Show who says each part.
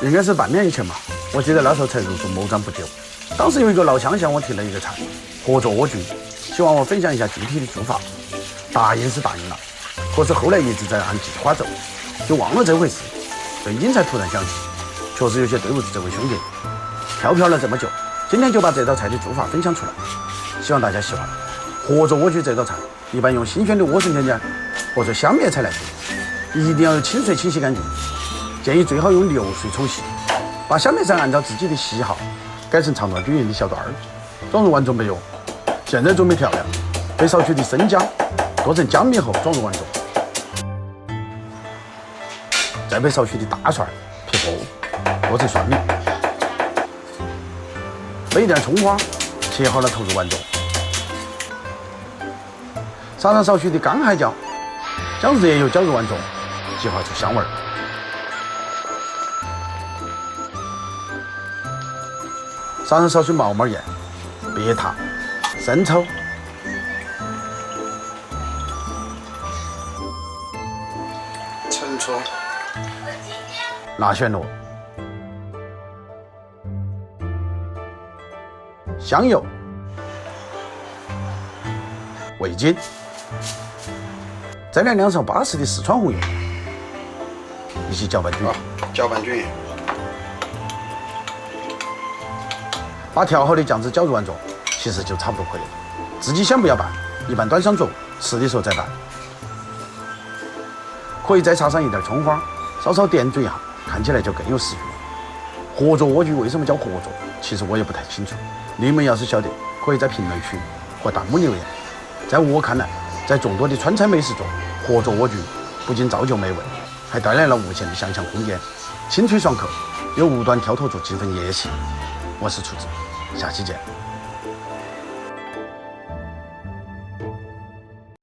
Speaker 1: 应该是半年以前嘛，我记得那时候才入驻某展不久。当时有一个老乡向我提了一个菜，合作莴苣，希望我分享一下具体的做法。答应是答应了，可是后来一直在按计划走，就忘了这回事。最近才突然想起，确实有些对不住这位兄弟。飘了这么久，今天就把这道菜的做法分享出来，希望大家喜欢。合作莴苣这道菜一般用新鲜的莴笋添加或者香叶菜来做，一定要有清水清洗干净，建议最好用流水冲洗。把香叶菜按照自己的喜好改成长段均匀的小段儿，装入碗中备用。现在准备调料，备少许的生姜剁成姜米后装入碗中，再备少许的大蒜撇薄剁成蒜米，备一点葱花切好了投入碗中，撒上少许的干海椒，将热油浇入碗中，激发出香味儿。撒上少许毛毛盐、别糖、生抽、
Speaker 2: 陈醋、
Speaker 1: 辣旋螺、香油、味精，再来2勺巴适的四川红油，一起搅拌均匀。
Speaker 2: 搅拌均匀。
Speaker 1: 把调好的酱汁搅入碗中，其实就差不多可以了。自己想不要拌，一般端上桌吃的时候再拌。可以再插上一点葱花，稍稍点缀一下，看起来就更有食欲了。合作莴苣为什么叫合作？其实我也不太清楚。你们要是晓得，可以在评论区或弹幕留言。在我看来，在众多的川菜美食中，合作莴苣不仅造就美味，还带来了无限的想象空间，清脆爽口，又无端跳脱出几分野性。我是厨子，下期见。